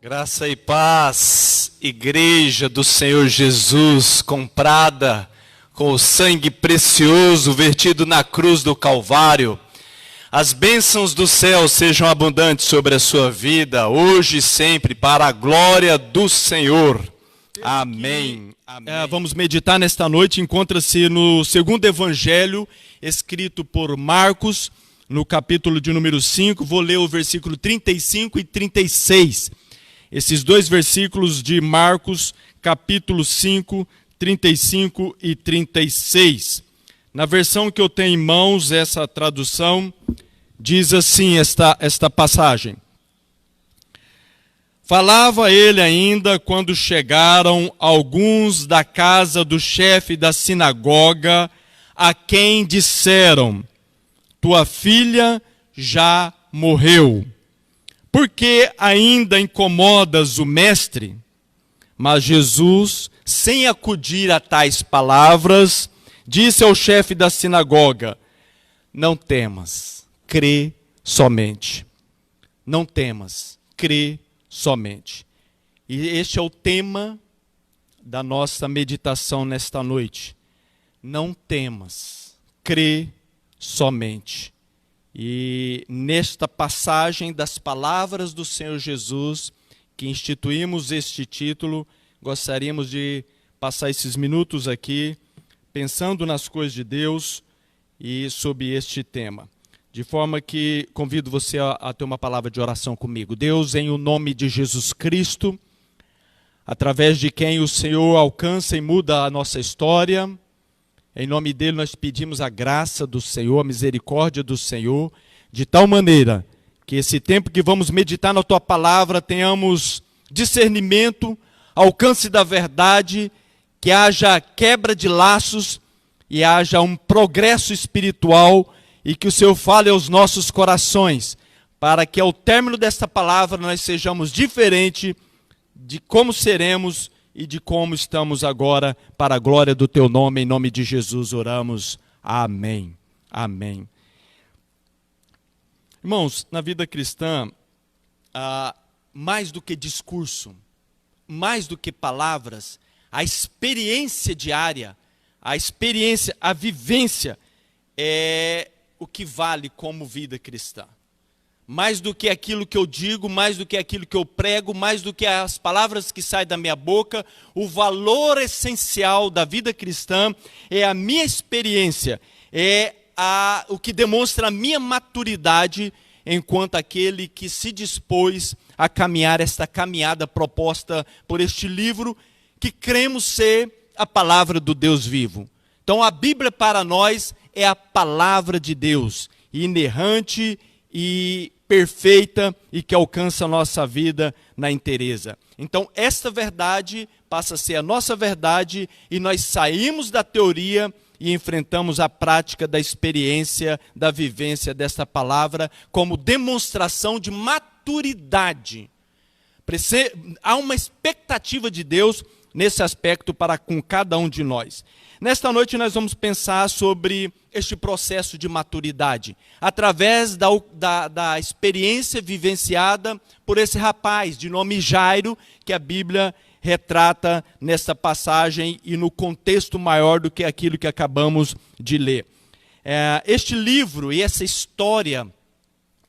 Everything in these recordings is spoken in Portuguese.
Graça e paz, Igreja do Senhor Jesus, comprada com o sangue precioso vertido na cruz do Calvário. As bênçãos do céu sejam abundantes sobre a sua vida, hoje e sempre, para a glória do Senhor. Amém. Amém. Vamos meditar nesta noite, encontra-se no segundo evangelho, escrito por Marcos, no capítulo de número 5, vou ler o versículo 35 e 36. Esses dois versículos de Marcos, capítulo 5, 35 e 36. Na versão que eu tenho em mãos, essa tradução diz assim, esta passagem. Falava ele ainda quando chegaram alguns da casa do chefe da sinagoga, a quem disseram: tua filha já morreu. Por que ainda incomodas o mestre? Mas Jesus, sem acudir a tais palavras, disse ao chefe da sinagoga: não temas, crê somente. Não temas, crê somente. E este é o tema da nossa meditação nesta noite. Não temas, crê somente. E nesta passagem das palavras do Senhor Jesus, que instituímos este título, gostaríamos de passar esses minutos aqui, pensando nas coisas de Deus e sobre este tema. De forma que convido você a ter uma palavra de oração comigo. Deus, em o nome de Jesus Cristo, através de quem o Senhor alcança e muda a nossa história, em nome dele nós pedimos a graça do Senhor, a misericórdia do Senhor, de tal maneira que esse tempo que vamos meditar na tua palavra tenhamos discernimento, alcance da verdade, que haja quebra de laços e haja um progresso espiritual e que o Senhor fale aos nossos corações, para que ao término desta palavra nós sejamos diferentes de como seremos e de como estamos agora, para a glória do teu nome, em nome de Jesus oramos. Amém. Amém. Irmãos, na vida cristã, mais do que discurso, mais do que palavras, a experiência diária, a vivência é o que vale como vida cristã. Mais do que aquilo que eu digo, mais do que aquilo que eu prego, mais do que as palavras que saem da minha boca, o valor essencial da vida cristã é a minha experiência, o que demonstra a minha maturidade enquanto aquele que se dispôs a caminhar esta caminhada proposta por este livro, que cremos ser a palavra do Deus vivo. Então a Bíblia para nós é a palavra de Deus, inerrante e perfeita e que alcança a nossa vida na inteireza. Então esta verdade passa a ser a nossa verdade e nós saímos da teoria e enfrentamos a prática da experiência, da vivência desta palavra como demonstração de maturidade. Há uma expectativa de Deus nesse aspecto para com cada um de nós. Nesta noite nós vamos pensar sobre este processo de maturidade, através da experiência vivenciada por esse rapaz de nome Jairo, que a Bíblia retrata nesta passagem e no contexto maior do que aquilo que acabamos de ler. Este livro e essa história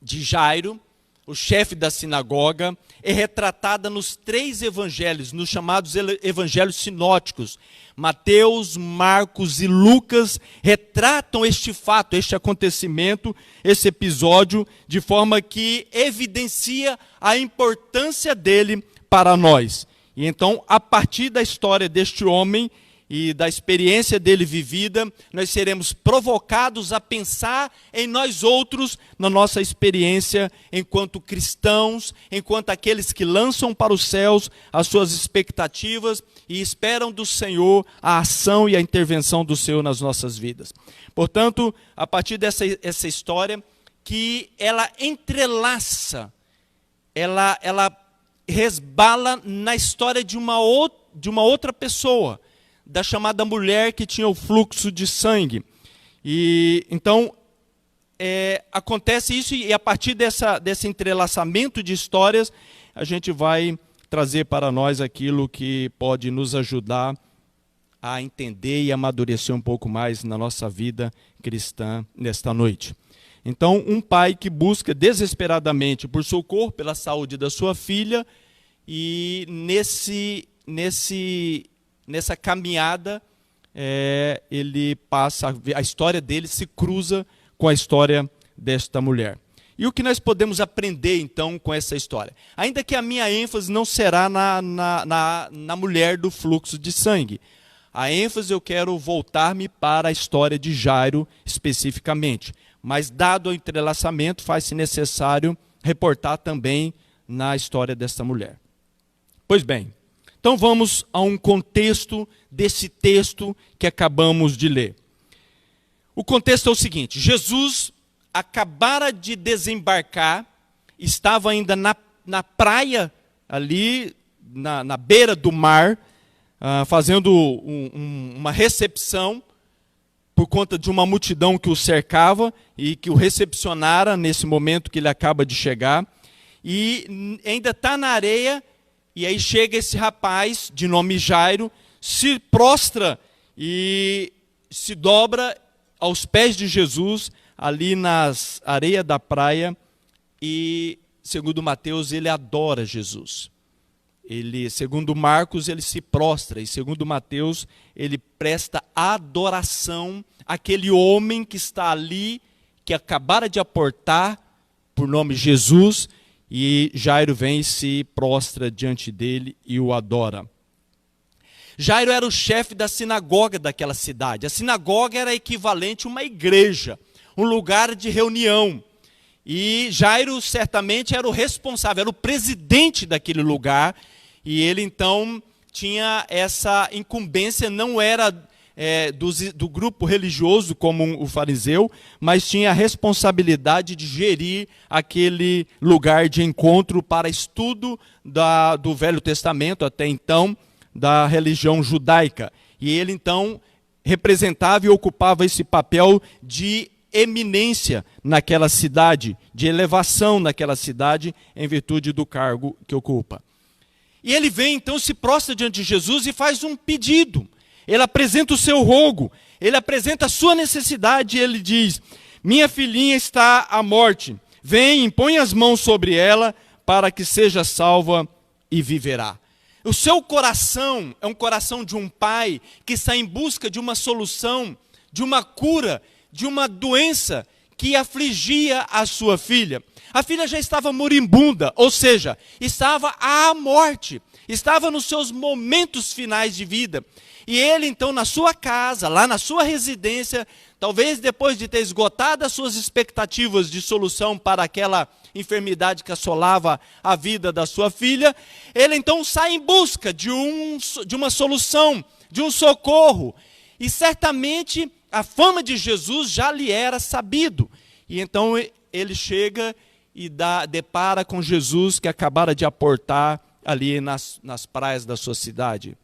de Jairo, o chefe da sinagoga, é retratada nos 3 evangelhos, nos chamados evangelhos sinóticos. Mateus, Marcos e Lucas retratam este fato, este acontecimento, esse episódio, de forma que evidencia a importância dele para nós. E então, a partir da história deste homem e da experiência dele vivida, nós seremos provocados a pensar em nós outros, na nossa experiência enquanto cristãos, enquanto aqueles que lançam para os céus as suas expectativas e esperam do Senhor a ação e a intervenção do Senhor nas nossas vidas. Portanto, a partir dessa história, que ela entrelaça, ela resbala na história de uma outra pessoa, da chamada mulher que tinha o fluxo de sangue. E então acontece isso, e a partir desse entrelaçamento de histórias, a gente vai trazer para nós aquilo que pode nos ajudar a entender e amadurecer um pouco mais na nossa vida cristã nesta noite. Então, um pai que busca desesperadamente por socorro pela saúde da sua filha, e nessa caminhada ele passa, a história dele se cruza com a história desta mulher. E o que nós podemos aprender então com essa história? Ainda que a minha ênfase não será na mulher do fluxo de sangue. A ênfase eu quero voltar-me para a história de Jairo especificamente. Mas dado o entrelaçamento, faz-se necessário reportar também na história desta mulher. Pois bem, então vamos a um contexto desse texto que acabamos de ler. O contexto é o seguinte: Jesus acabara de desembarcar, estava ainda na praia, ali na beira do mar, fazendo uma recepção, por conta de uma multidão que o cercava e que o recepcionara nesse momento que ele acaba de chegar. E ainda está na areia, e aí chega esse rapaz, de nome Jairo, se prostra e se dobra aos pés de Jesus, ali nas areias da praia, e, segundo Mateus, ele adora Jesus. Ele, segundo Marcos, ele se prostra, e segundo Mateus, ele presta adoração àquele homem que está ali, que acabara de aportar, por nome Jesus, e Jairo vem e se prostra diante dele e o adora. Jairo era o chefe da sinagoga daquela cidade. A sinagoga era equivalente a uma igreja, um lugar de reunião. E Jairo certamente era o responsável, era o presidente daquele lugar. E ele então tinha essa incumbência, não era do grupo religioso como o fariseu, mas tinha a responsabilidade de gerir aquele lugar de encontro para estudo do Velho Testamento, até então, da religião judaica. E ele então representava e ocupava esse papel de eminência naquela cidade, de elevação naquela cidade, em virtude do cargo que ocupa. E ele vem então, se prostra diante de Jesus e faz um pedido. Ele apresenta o seu rogo, ele apresenta a sua necessidade, e ele diz: minha filhinha está à morte, vem, impõe as mãos sobre ela, para que seja salva e viverá. O seu coração é um coração de um pai que está em busca de uma solução, de uma cura, de uma doença que afligia a sua filha. A filha já estava moribunda, ou seja, estava à morte, estava nos seus momentos finais de vida. E ele então na sua casa, lá na sua residência, talvez depois de ter esgotado as suas expectativas de solução para aquela enfermidade que assolava a vida da sua filha, ele então sai em busca de uma solução, de um socorro. E certamente a fama de Jesus já lhe era sabido. E então ele chega e depara com Jesus que acabara de aportar ali nas praias da sua cidade.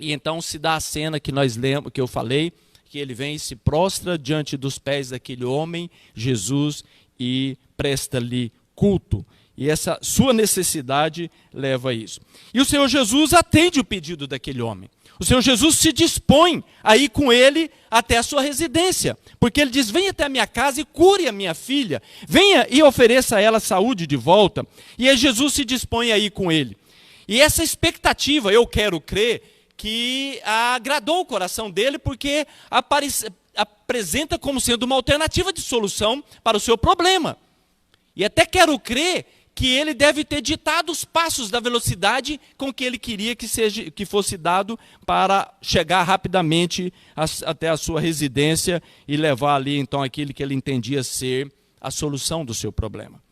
E então se dá a cena que nós lemos, que eu falei, que ele vem e se prostra diante dos pés daquele homem, Jesus, e presta-lhe culto. E essa sua necessidade leva a isso. E o Senhor Jesus atende o pedido daquele homem. O Senhor Jesus se dispõe a ir com ele até a sua residência. Porque ele diz: venha até a minha casa e cure a minha filha. Venha e ofereça a ela saúde de volta. E aí Jesus se dispõe a ir com ele. E essa expectativa, eu quero crer, que agradou o coração dele, porque apresenta como sendo uma alternativa de solução para o seu problema. E até quero crer que ele deve ter ditado os passos da velocidade com que ele queria que fosse dado para chegar rapidamente até a sua residência e levar ali então aquilo que ele entendia ser a solução do seu problema.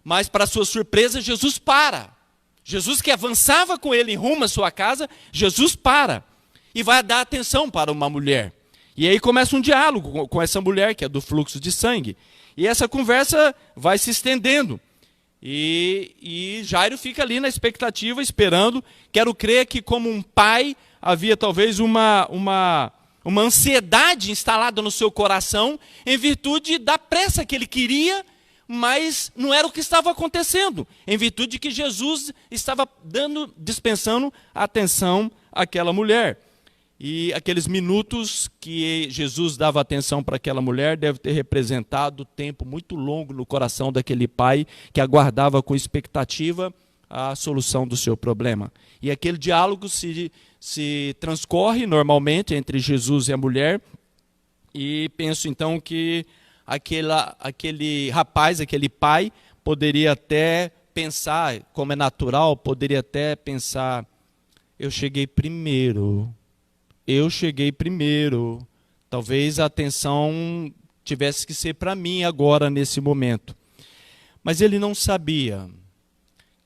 Mas, para sua surpresa, Jesus para. Jesus, que avançava com ele em rumo à sua casa, Jesus para e vai dar atenção para uma mulher. E aí começa um diálogo com essa mulher, que é do fluxo de sangue. E essa conversa vai se estendendo. E Jairo fica ali na expectativa, esperando. Quero crer que, como um pai, havia talvez uma ansiedade instalada no seu coração, em virtude da pressa que ele queria mas não era o que estava acontecendo, em virtude de que Jesus estava dispensando atenção àquela mulher. E aqueles minutos que Jesus dava atenção para aquela mulher deve ter representado tempo muito longo no coração daquele pai que aguardava com expectativa a solução do seu problema. E aquele diálogo se transcorre normalmente entre Jesus e a mulher, e penso então que aquele rapaz, aquele pai, poderia até pensar, como é natural, poderia até pensar: eu cheguei primeiro, talvez a atenção tivesse que ser para mim agora, nesse momento. Mas ele não sabia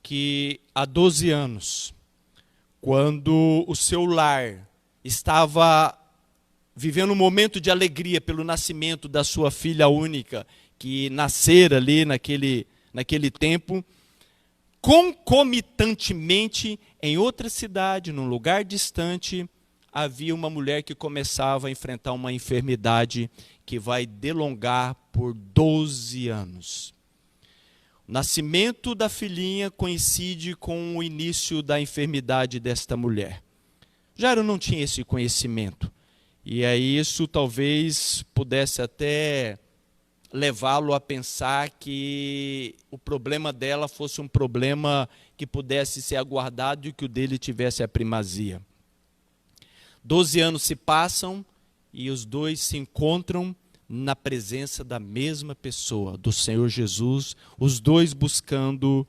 que há 12 anos, quando o seu lar estava vivendo um momento de alegria pelo nascimento da sua filha única, que nascera ali naquele tempo, concomitantemente, em outra cidade, num lugar distante, havia uma mulher que começava a enfrentar uma enfermidade que vai delongar por 12 anos. O nascimento da filhinha coincide com o início da enfermidade desta mulher. Jairo não tinha esse conhecimento, e aí isso talvez pudesse até levá-lo a pensar que o problema dela fosse um problema que pudesse ser aguardado e que o dele tivesse a primazia. 12 anos se passam e os dois se encontram na presença da mesma pessoa, do Senhor Jesus, os dois buscando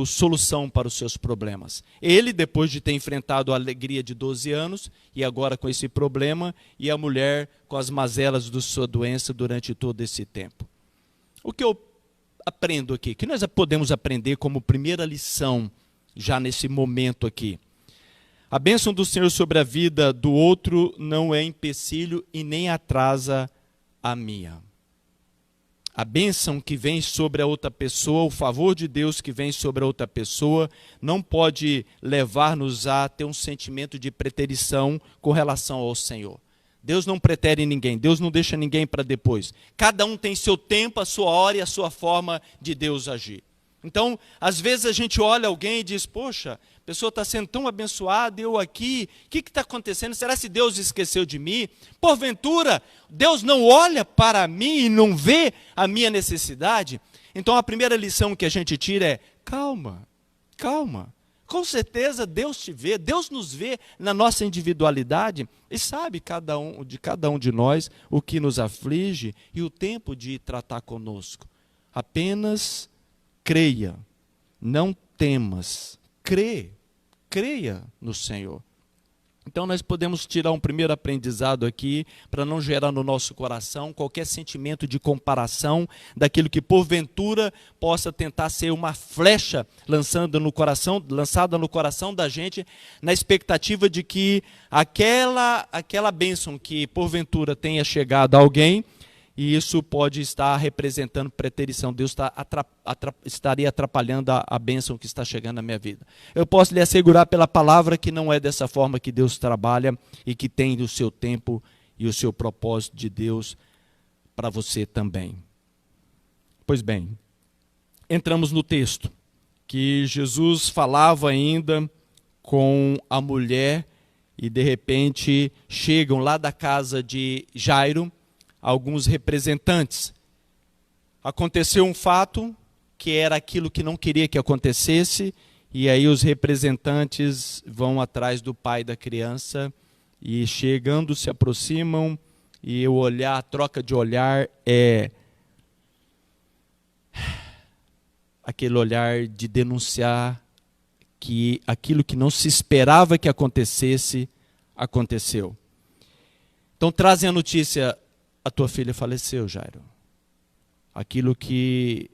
solução para os seus problemas. Ele, depois de ter enfrentado a alegria de 12 anos, e agora com esse problema, e a mulher com as mazelas da sua doença durante todo esse tempo. O que eu aprendo aqui, que nós podemos aprender como primeira lição, já nesse momento aqui: a bênção do Senhor sobre a vida do outro não é empecilho e nem atrasa a minha. A bênção que vem sobre a outra pessoa, o favor de Deus que vem sobre a outra pessoa, não pode levar-nos a ter um sentimento de preterição com relação ao Senhor. Deus não pretere ninguém, Deus não deixa ninguém para depois. Cada um tem seu tempo, a sua hora e a sua forma de Deus agir. Então, às vezes a gente olha alguém e diz: poxa, a pessoa está sendo tão abençoada, eu aqui, o que está acontecendo? Será que Deus esqueceu de mim? Porventura, Deus não olha para mim e não vê a minha necessidade? Então, a primeira lição que a gente tira é: calma, calma. Com certeza Deus te vê, Deus nos vê na nossa individualidade e sabe de cada um de nós o que nos aflige e o tempo de tratar conosco. Apenas creia, não temas, creia no Senhor. Então nós podemos tirar um primeiro aprendizado aqui, para não gerar no nosso coração qualquer sentimento de comparação daquilo que porventura possa tentar ser uma flecha lançada no coração da gente, na expectativa de que aquela bênção que porventura tenha chegado a alguém, e isso pode estar representando preterição. Deus estaria atrapalhando a bênção que está chegando na minha vida. Eu posso lhe assegurar pela palavra que não é dessa forma que Deus trabalha e que tem o seu tempo e o seu propósito de Deus para você também. Pois bem, entramos no texto que Jesus falava ainda com a mulher e de repente chegam lá da casa de Jairo alguns representantes. Aconteceu um fato que era aquilo que não queria que acontecesse, e aí os representantes vão atrás do pai da criança e chegando se aproximam, e o olhar, a troca de olhar é aquele olhar de denunciar que aquilo que não se esperava que acontecesse, aconteceu. Então trazem a notícia: a tua filha faleceu, Jairo. Aquilo que,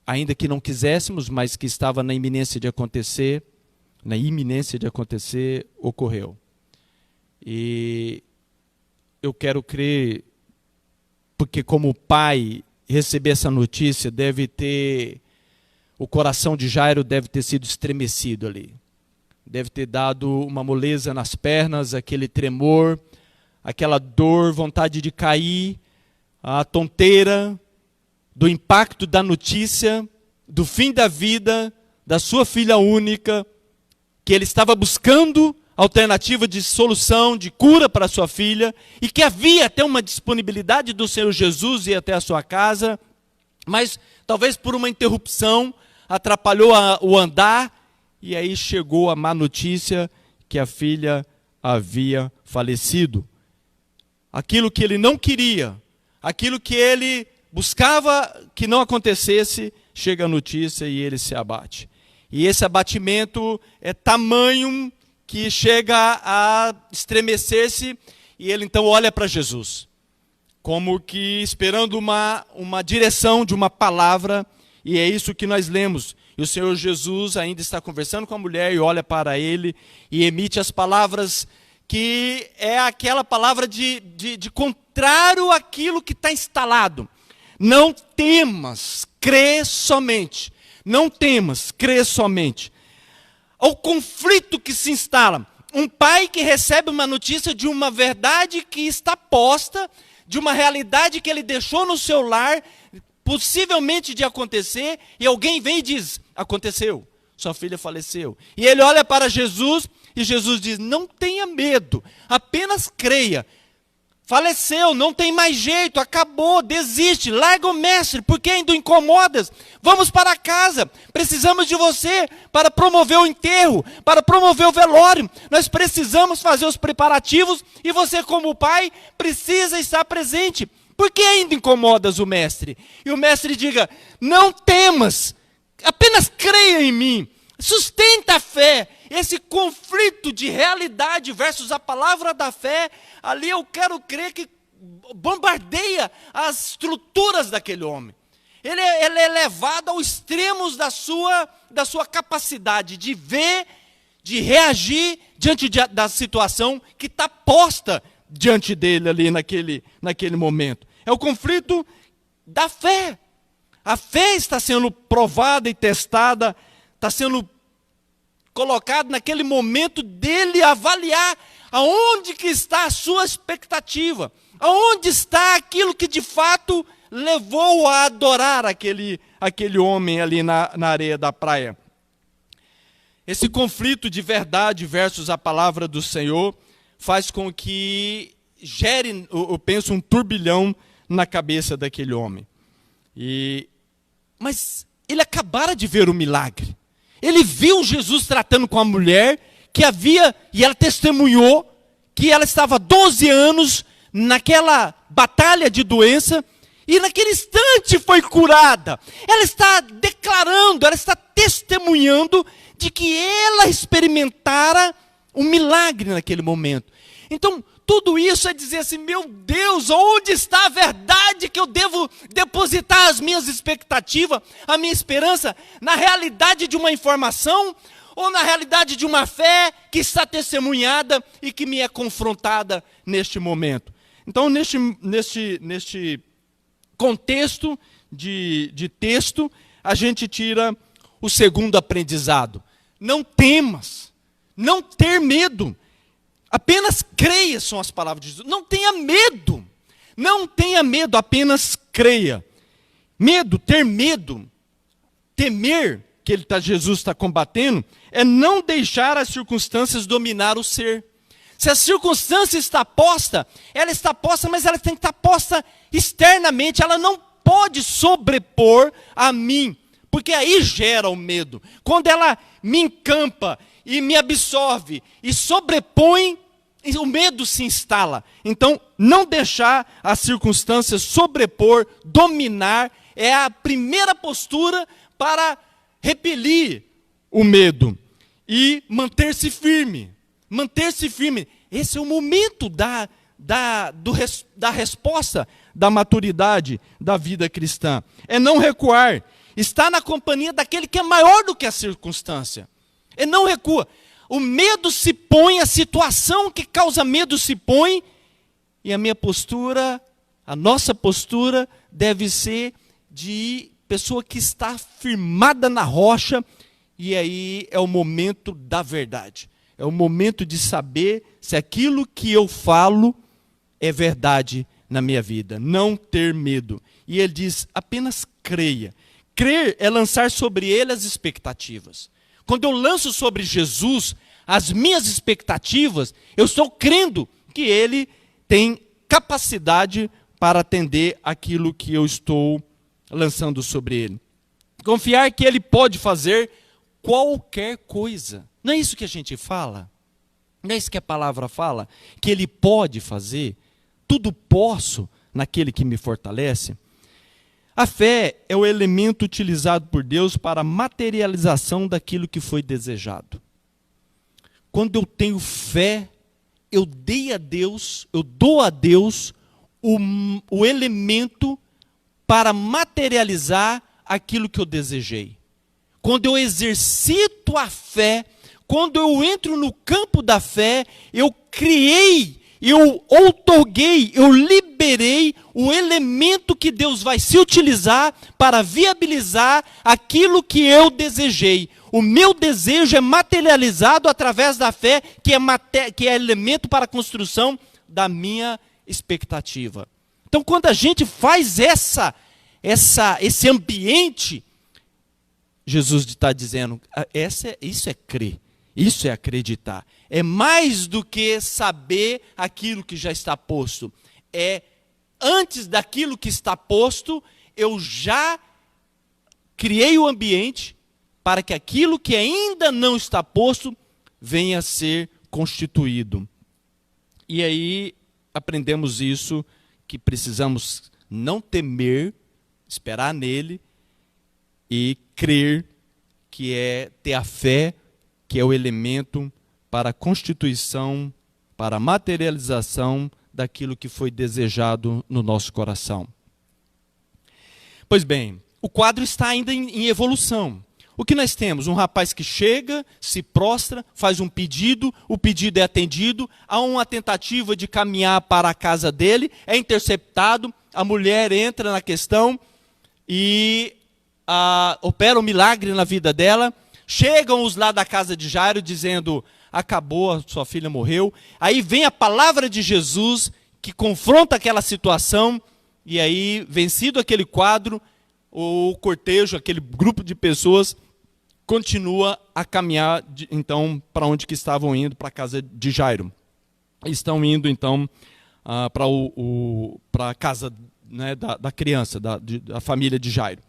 ainda que não quiséssemos, mas que estava na iminência de acontecer, ocorreu. E eu quero crer, porque como pai, receber essa notícia o coração de Jairo deve ter sido estremecido ali. Deve ter dado uma moleza nas pernas, aquele tremor, aquela dor, vontade de cair, a tonteira, do impacto da notícia, do fim da vida, da sua filha única, que ele estava buscando alternativa de solução, de cura para sua filha, e que havia até uma disponibilidade do Senhor Jesus ir até a sua casa, mas talvez por uma interrupção atrapalhou o andar, e aí chegou a má notícia que a filha havia falecido. Aquilo que ele não queria, aquilo que ele buscava que não acontecesse, chega a notícia e ele se abate. E esse abatimento é tamanho que chega a estremecer-se, e ele então olha para Jesus, como que esperando uma direção de uma palavra, e é isso que nós lemos. E o Senhor Jesus ainda está conversando com a mulher e olha para ele e emite as palavras que é aquela palavra de contrário àquilo que está instalado. Não temas, crê somente. Não temas, crê somente. Ao conflito que se instala. Um pai que recebe uma notícia de uma verdade que está posta, de uma realidade que ele deixou no seu lar, possivelmente de acontecer, e alguém vem e diz, aconteceu, sua filha faleceu. E ele olha para Jesus, e Jesus diz, não tenha medo, apenas creia. Faleceu, não tem mais jeito, acabou, desiste, larga o mestre, porque ainda o incomodas? Vamos para casa, precisamos de você para promover o enterro, para promover o velório. Nós precisamos fazer os preparativos e você, como pai, precisa estar presente. Por que ainda incomodas o mestre? E o mestre diga, não temas, apenas creia em mim. Sustenta a fé, esse conflito de realidade versus a palavra da fé, ali eu quero crer que bombardeia as estruturas daquele homem. Ele é levado aos extremos da sua capacidade de ver, de reagir diante da situação que está posta diante dele ali naquele momento. É o conflito da fé. A fé está sendo provada e testada, está sendo colocado naquele momento dele avaliar aonde que está a sua expectativa, aonde está aquilo que de fato levou a adorar aquele homem ali na areia da praia. Esse conflito de verdade versus a palavra do Senhor faz com que gere, eu penso, um turbilhão na cabeça daquele homem. Mas ele acabara de ver o milagre. Ele viu Jesus tratando com a mulher que havia, e ela testemunhou, que ela estava há 12 anos naquela batalha de doença, e naquele instante foi curada. Ela está declarando, ela está testemunhando de que ela experimentara um milagre naquele momento. Então, tudo isso é dizer assim, meu Deus, onde está a verdade que eu devo depositar as minhas expectativas, a minha esperança, na realidade de uma informação ou na realidade de uma fé que está testemunhada e que me é confrontada neste momento? Então, neste contexto de texto, a gente tira o segundo aprendizado. Não temas, não ter medo. Apenas creia, são as palavras de Jesus. Não tenha medo. Não tenha medo, apenas creia. Medo, ter medo, temer, que Jesus está combatendo, é não deixar as circunstâncias dominar o ser. Se a circunstância está posta, ela está posta, mas ela tem que estar posta externamente. Ela não pode sobrepor a mim, porque aí gera o medo. Quando ela me encampa e me absorve e sobrepõe, o medo se instala. Então, não deixar as circunstâncias sobrepor, dominar, é a primeira postura para repelir o medo. E manter-se firme. Manter-se firme. Esse é o momento da resposta, da maturidade da vida cristã. É não recuar. Estar na companhia daquele que é maior do que a circunstância. É não recua. O medo se põe, a situação que causa medo se põe, e a minha postura, a nossa postura, deve ser de pessoa que está firmada na rocha, e aí é o momento da verdade. É o momento de saber se aquilo que eu falo é verdade na minha vida. Não ter medo. E ele diz, apenas creia. Crer é lançar sobre ele as expectativas. Quando eu lanço sobre Jesus as minhas expectativas, eu estou crendo que ele tem capacidade para atender aquilo que eu estou lançando sobre ele. Confiar que ele pode fazer qualquer coisa. Não é isso que a gente fala? Não é isso que a palavra fala? Que ele pode fazer? Tudo posso naquele que me fortalece? A fé é o elemento utilizado por Deus para a materialização daquilo que foi desejado. Quando eu tenho fé, eu dou a Deus o elemento para materializar aquilo que eu desejei. Quando eu exercito a fé, quando eu entro no campo da fé, eu criei, eu outorguei, eu liberei o elemento que Deus vai se utilizar para viabilizar aquilo que eu desejei. O meu desejo é materializado através da fé, que é elemento para a construção da minha expectativa. Então, quando a gente faz esse ambiente, Jesus está dizendo, isso é crer, isso é acreditar. É mais do que saber aquilo que já está posto. Antes daquilo que está posto, eu já criei o ambiente para que aquilo que ainda não está posto venha a ser constituído. E aí aprendemos isso, que precisamos não temer, esperar nele e crer, que é ter a fé, que é o elemento para a constituição, para a materialização daquilo que foi desejado no nosso coração. Pois bem, o quadro está ainda em evolução. O que nós temos? Um rapaz que chega, se prostra, faz um pedido, o pedido é atendido, há uma tentativa de caminhar para a casa dele, é interceptado, a mulher entra na questão e opera um milagre na vida dela. Chegam os lá da casa de Jairo dizendo, acabou, a sua filha morreu. Aí vem a palavra de Jesus que confronta aquela situação, e aí, vencido aquele quadro, o cortejo, aquele grupo de pessoas, continua a caminhar, então, para onde que estavam indo, para a casa de Jairo. Estão indo, então, para a casa, né, da criança, da família de Jairo.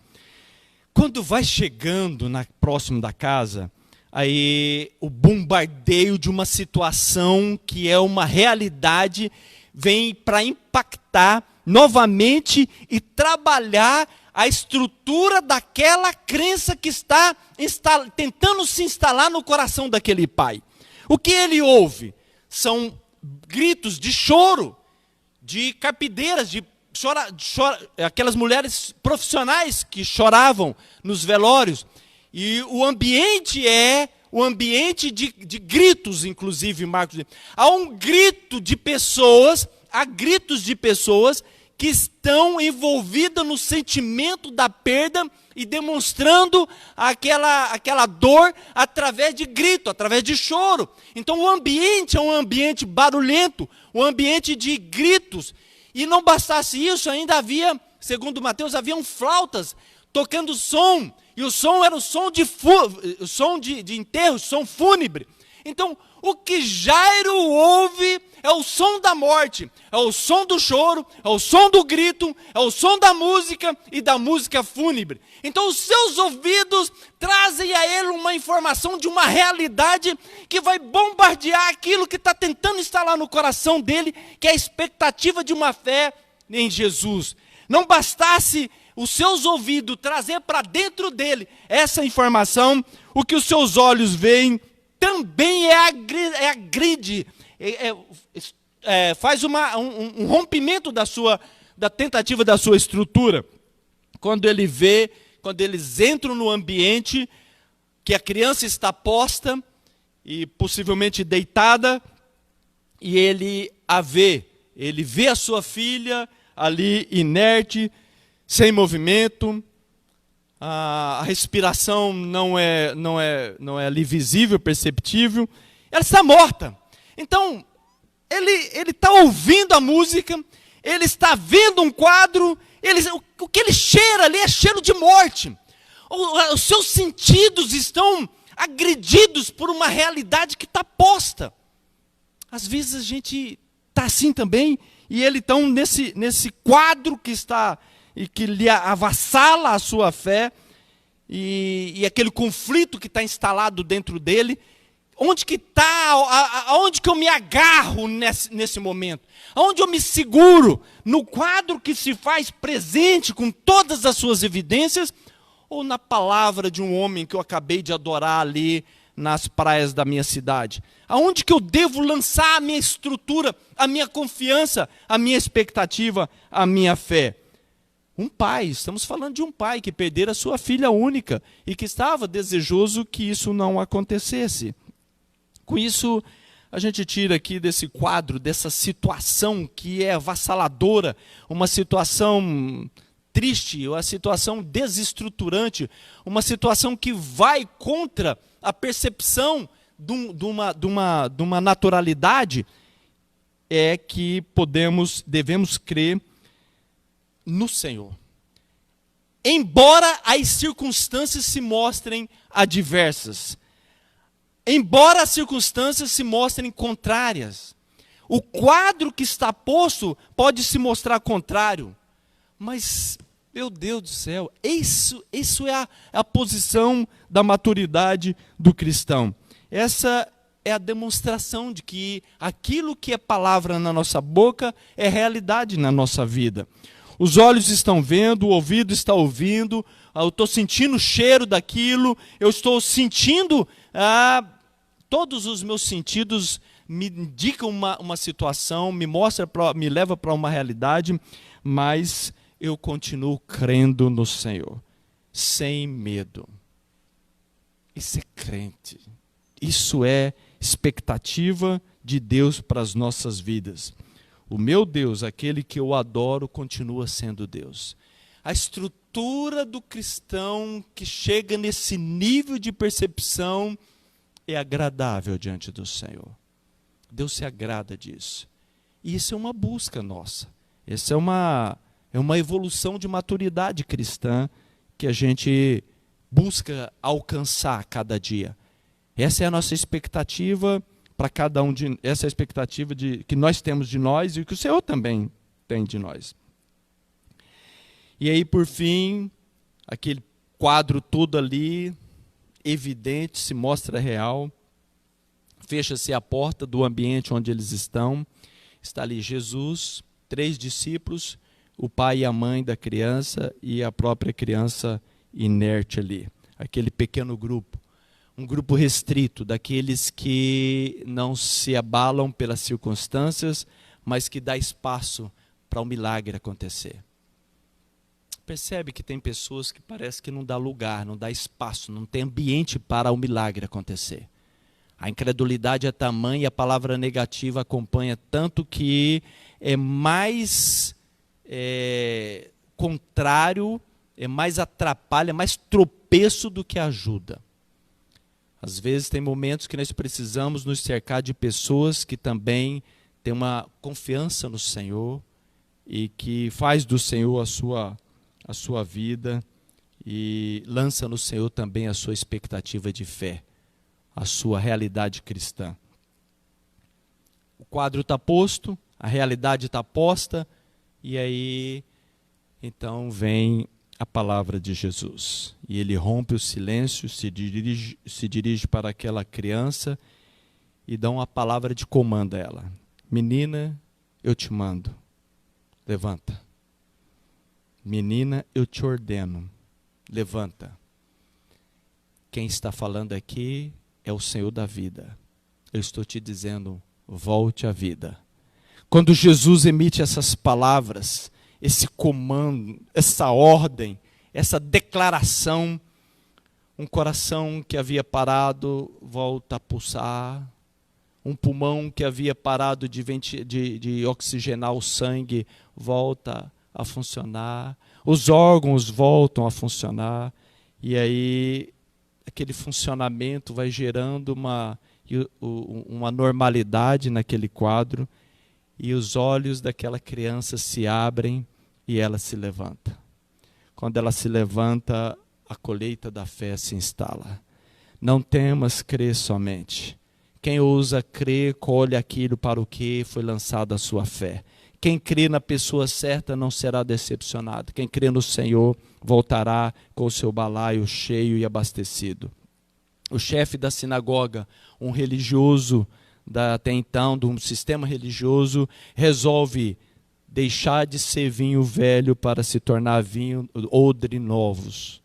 Quando vai chegando próximo da casa, aí o bombardeio de uma situação que é uma realidade vem para impactar novamente e trabalhar a estrutura daquela crença que está tentando se instalar no coração daquele pai. O que ele ouve são gritos de choro, de carpideiras, aquelas mulheres profissionais que choravam nos velórios. E o ambiente é o ambiente de gritos, inclusive, Marcos. Há um grito de pessoas, há gritos de pessoas que estão envolvidas no sentimento da perda e demonstrando aquela dor através de grito, através de choro. Então o ambiente é um ambiente barulhento, um ambiente de gritos. E não bastasse isso, ainda havia, segundo Mateus, haviam flautas tocando som. E o som era o som de enterro, som fúnebre. Então, o que Jairo ouve é o som da morte, é o som do choro, é o som do grito, é o som da música e da música fúnebre. Então, os seus ouvidos trazem a ele uma informação de uma realidade que vai bombardear aquilo que está tentando instalar no coração dele, que é a expectativa de uma fé em Jesus. Não bastasse os seus ouvidos trazer para dentro dele essa informação, o que os seus olhos veem também agride, faz um rompimento da tentativa da sua estrutura. Quando eles entram no ambiente que a criança está posta e possivelmente deitada, e ele vê a sua filha ali inerte, sem movimento, a respiração não é ali visível, perceptível, ela está morta. Então, ele está ouvindo a música, ele está vendo um quadro, o que ele cheira ali é cheiro de morte. Os seus sentidos estão agredidos por uma realidade que está posta. Às vezes a gente está assim também, e ele está nesse quadro que está, e que lhe avassala a sua fé, e aquele conflito que está instalado dentro dele. Onde que está, aonde que eu me agarro nesse momento? Aonde eu me seguro? No quadro que se faz presente com todas as suas evidências, ou na palavra de um homem que eu acabei de adorar ali nas praias da minha cidade? Aonde que eu devo lançar a minha estrutura, a minha confiança, a minha expectativa, a minha fé? Um pai, estamos falando de um pai que perdera a sua filha única e que estava desejoso que isso não acontecesse. Com isso, a gente tira aqui desse quadro, dessa situação que é avassaladora, uma situação triste, uma situação desestruturante, uma situação que vai contra a percepção de uma naturalidade, é que devemos crer no Senhor. Embora as circunstâncias se mostrem adversas, embora as circunstâncias se mostrem contrárias, o quadro que está posto pode se mostrar contrário, mas, meu Deus do céu, isso é a posição da maturidade do cristão. Essa é a demonstração de que aquilo que é palavra na nossa boca é realidade na nossa vida. Os olhos estão vendo, o ouvido está ouvindo, eu estou sentindo o cheiro daquilo, eu estou sentindo, todos os meus sentidos me indicam uma situação, me leva para uma realidade, mas eu continuo crendo no Senhor, sem medo. Isso é crente, isso é expectativa de Deus para as nossas vidas. O meu Deus, aquele que eu adoro, continua sendo Deus. A estrutura do cristão que chega nesse nível de percepção é agradável diante do Senhor. Deus se agrada disso. E isso é uma busca nossa. Essa é uma evolução de maturidade cristã que a gente busca alcançar a cada dia. Essa é a nossa expectativa para cada um essa é a expectativa que nós temos de nós e que o Senhor também tem de nós. E aí, por fim, aquele quadro todo ali, evidente, se mostra real. Fecha-se a porta do ambiente onde eles estão. Está ali Jesus, 3 discípulos, o pai e a mãe da criança e a própria criança inerte ali. Aquele pequeno grupo. Um grupo restrito, daqueles que não se abalam pelas circunstâncias, mas que dá espaço para o milagre acontecer. Percebe que tem pessoas que parece que não dá lugar, não dá espaço, não tem ambiente para o milagre acontecer. A incredulidade é tamanha e a palavra negativa acompanha tanto que é mais contrário, é mais atrapalha, mais tropeço do que ajuda. Às vezes tem momentos que nós precisamos nos cercar de pessoas que também têm uma confiança no Senhor e que faz do Senhor a sua vida e lança no Senhor também a sua expectativa de fé, a sua realidade cristã. O quadro está posto, a realidade está posta, e aí então vem a palavra de Jesus. E ele rompe o silêncio, se dirige para aquela criança e dá uma palavra de comando a ela. Menina, eu te mando, levanta. Menina, eu te ordeno, levanta. Quem está falando aqui é o Senhor da vida. Eu estou te dizendo, volte à vida. Quando Jesus emite essas palavras, esse comando, essa ordem, essa declaração, um coração que havia parado volta a pulsar, um pulmão que havia parado de oxigenar o sangue volta a funcionar, os órgãos voltam a funcionar, e aí aquele funcionamento vai gerando uma normalidade naquele quadro, e os olhos daquela criança se abrem e ela se levanta. Quando ela se levanta, a colheita da fé se instala. Não temas, crê somente. Quem ousa crer, colhe aquilo para o que foi lançada a sua fé. Quem crê na pessoa certa não será decepcionado. Quem crê no Senhor voltará com o seu balaio cheio e abastecido. O chefe da sinagoga, um religioso até então, de um sistema religioso, resolve deixar de ser vinho velho para se tornar odre novos.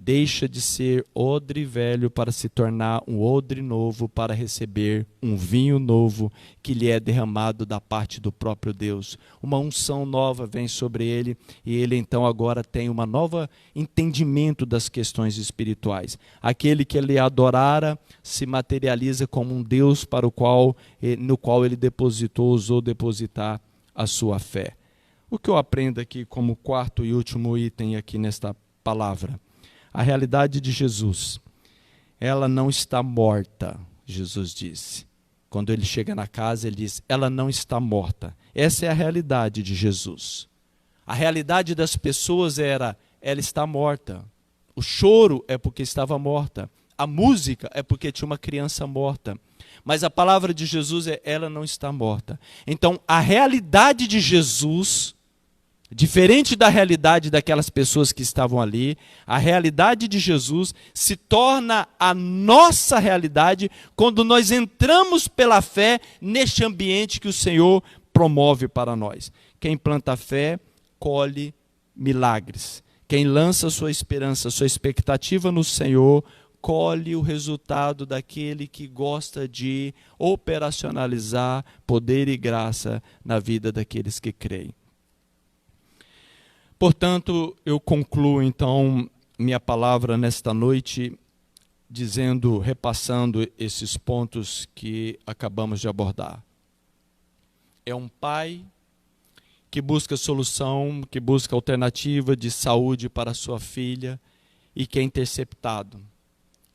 Deixa de ser odre velho para se tornar um odre novo, para receber um vinho novo que lhe é derramado da parte do próprio Deus. Uma unção nova vem sobre ele e ele então agora tem um novo entendimento das questões espirituais. Aquele que ele adorara se materializa como um Deus no qual ele ousou depositar a sua fé. O que eu aprendo aqui como quarto e último item aqui nesta palavra? A realidade de Jesus, ela não está morta, Jesus disse. Quando ele chega na casa, ele diz, ela não está morta. Essa é a realidade de Jesus. A realidade das pessoas era, ela está morta. O choro é porque estava morta. A música é porque tinha uma criança morta. Mas a palavra de Jesus é, ela não está morta. Então, a realidade de Jesus, diferente da realidade daquelas pessoas que estavam ali, a realidade de Jesus se torna a nossa realidade quando nós entramos pela fé neste ambiente que o Senhor promove para nós. Quem planta fé, colhe milagres. Quem lança sua esperança, sua expectativa no Senhor, colhe o resultado daquele que gosta de operacionalizar poder e graça na vida daqueles que creem. Portanto, eu concluo então minha palavra nesta noite repassando esses pontos que acabamos de abordar. É um pai que busca solução, que busca alternativa de saúde para a sua filha e que é interceptado.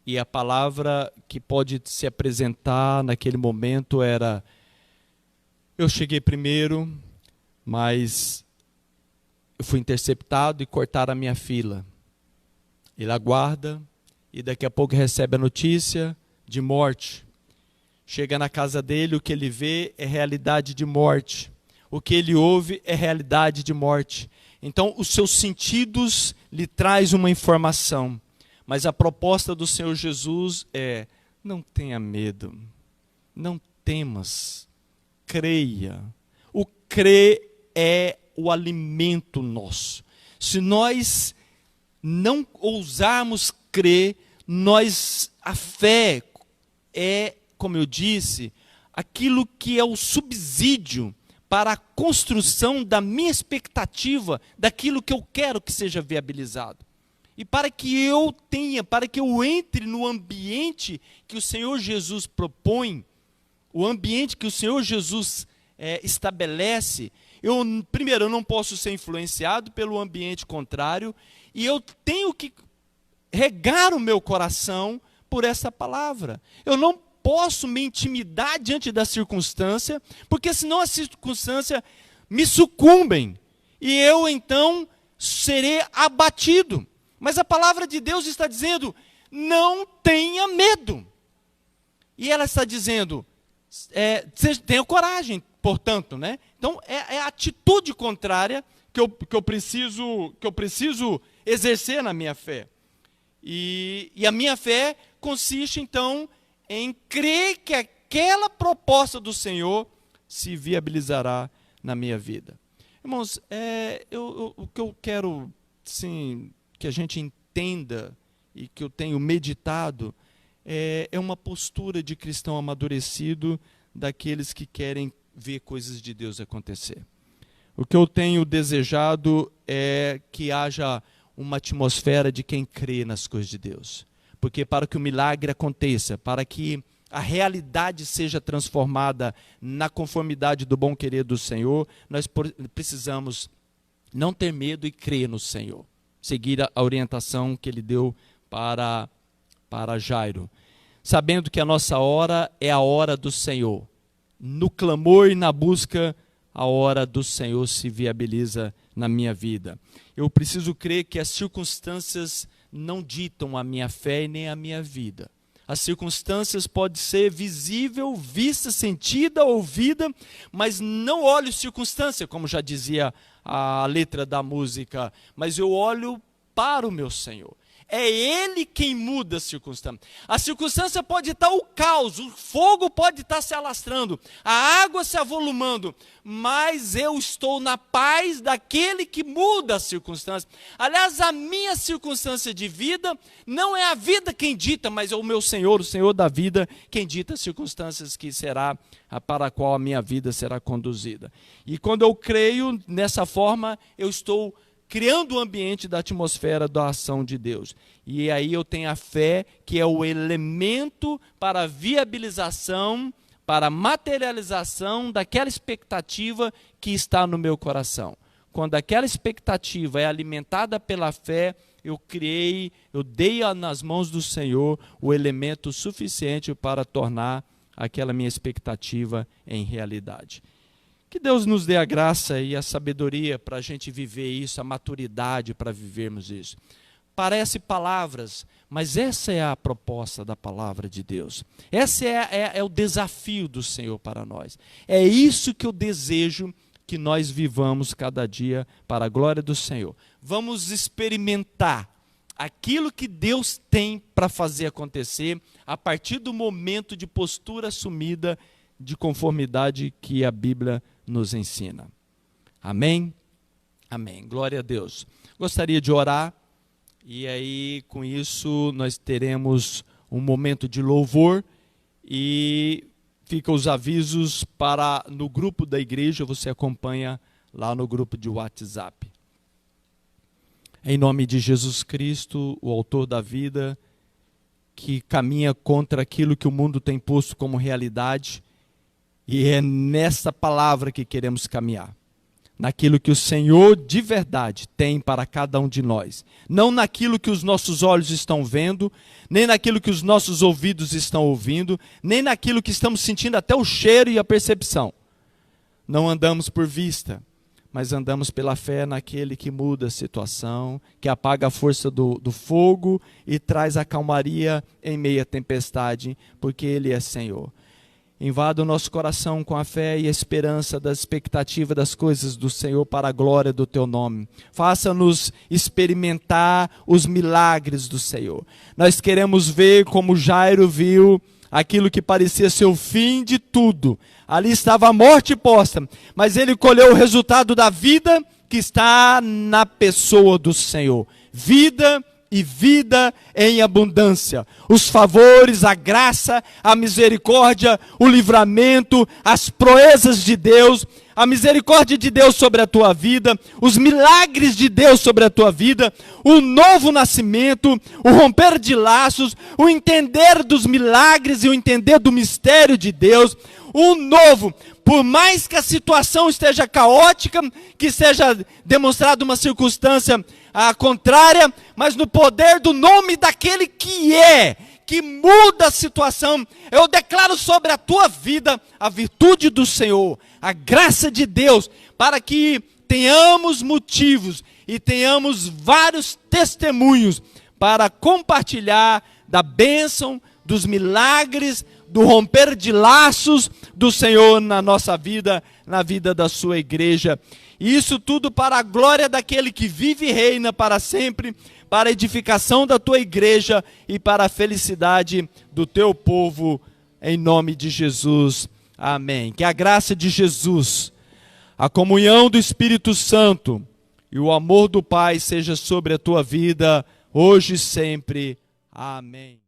E a palavra que pode se apresentar naquele momento era: eu cheguei primeiro, mas eu fui interceptado e cortaram a minha fila. Ele aguarda e daqui a pouco recebe a notícia de morte. Chega na casa dele, o que ele vê é realidade de morte. O que ele ouve é realidade de morte. Então, os seus sentidos lhe traz uma informação. Mas a proposta do Senhor Jesus é: não tenha medo, não temas, creia. O crer é o alimento nosso. Se nós não ousarmos crer, a fé é, como eu disse, aquilo que é o subsídio para a construção da minha expectativa, daquilo que eu quero que seja viabilizado. E para que eu entre no ambiente que o Senhor Jesus propõe, o ambiente que o Senhor Jesus estabelece, primeiro, eu não posso ser influenciado pelo ambiente contrário, e eu tenho que regar o meu coração por essa palavra. Eu não posso me intimidar diante da circunstância, porque senão a circunstância me sucumbem, e eu então serei abatido. Mas a palavra de Deus está dizendo, não tenha medo. E ela está dizendo, tenha coragem, portanto, né? Então, é a atitude contrária que eu preciso exercer na minha fé. E a minha fé consiste, então, em crer que aquela proposta do Senhor se viabilizará na minha vida. Irmãos, o que eu quero, sim, que a gente entenda e que eu tenho meditado é uma postura de cristão amadurecido, daqueles que querem ver coisas de Deus acontecer. O que eu tenho desejado é que haja uma atmosfera de quem crê nas coisas de Deus. Porque para que o milagre aconteça, para que a realidade seja transformada na conformidade do bom querer do Senhor, nós precisamos não ter medo e crer no Senhor. Seguir a orientação que ele deu para Jairo. Sabendo que a nossa hora é a hora do Senhor. No clamor e na busca a hora do Senhor se viabiliza na minha vida. Eu preciso crer que as circunstâncias não ditam a minha fé e nem a minha vida. As circunstâncias podem ser visível, vista, sentida, ouvida, mas não olho circunstância, como já dizia a letra da música, mas eu olho para o meu Senhor. É Ele quem muda a circunstância. A circunstância pode estar o caos, o fogo pode estar se alastrando, a água se avolumando, mas eu estou na paz daquele que muda a circunstância. Aliás, a minha circunstância de vida não é a vida quem dita, mas é o meu Senhor, o Senhor da vida, quem dita as circunstâncias que será para a qual a minha vida será conduzida. E quando eu creio nessa forma, eu estou criando o ambiente da atmosfera da ação de Deus. E aí eu tenho a fé, que é o elemento para a viabilização, para a materialização daquela expectativa que está no meu coração. Quando aquela expectativa é alimentada pela fé, eu dei nas mãos do Senhor o elemento suficiente para tornar aquela minha expectativa em realidade. Que Deus nos dê a graça e a sabedoria para a gente viver isso, a maturidade para vivermos isso. Parece palavras, mas essa é a proposta da palavra de Deus. Esse é o desafio do Senhor para nós. É isso que eu desejo que nós vivamos cada dia para a glória do Senhor. Vamos experimentar aquilo que Deus tem para fazer acontecer a partir do momento de postura assumida de conformidade que a Bíblia nos ensina. Amém? Amém. Glória a Deus. Gostaria de orar e aí com isso nós teremos um momento de louvor e fica os avisos para no grupo da igreja, você acompanha lá no grupo de WhatsApp. Em nome de Jesus Cristo, o autor da vida, que caminha contra aquilo que o mundo tem posto como realidade, e é nessa palavra que queremos caminhar. Naquilo que o Senhor de verdade tem para cada um de nós. Não naquilo que os nossos olhos estão vendo, nem naquilo que os nossos ouvidos estão ouvindo, nem naquilo que estamos sentindo até o cheiro e a percepção. Não andamos por vista, mas andamos pela fé naquele que muda a situação, que apaga a força do fogo e traz a calmaria em meio à tempestade, porque Ele é Senhor. Invada o nosso coração com a fé e a esperança da expectativa das coisas do Senhor para a glória do Teu nome. Faça-nos experimentar os milagres do Senhor. Nós queremos ver como Jairo viu aquilo que parecia ser o fim de tudo. Ali estava a morte posta, mas ele colheu o resultado da vida que está na pessoa do Senhor. Vida e vida em abundância. Os favores, a graça, a misericórdia, o livramento, as proezas de Deus, a misericórdia de Deus sobre a tua vida, os milagres de Deus sobre a tua vida, o novo nascimento, o romper de laços, o entender dos milagres e o entender do mistério de Deus, o novo. Por mais que a situação esteja caótica, que seja demonstrada uma circunstância contrária, mas no poder do nome daquele que muda a situação, eu declaro sobre a tua vida a virtude do Senhor, a graça de Deus, para que tenhamos motivos e tenhamos vários testemunhos para compartilhar da bênção, dos milagres, do romper de laços do Senhor na nossa vida, na vida da sua igreja. E isso tudo para a glória daquele que vive e reina para sempre, para a edificação da tua igreja e para a felicidade do teu povo, em nome de Jesus. Amém. Que a graça de Jesus, a comunhão do Espírito Santo e o amor do Pai seja sobre a tua vida, hoje e sempre. Amém.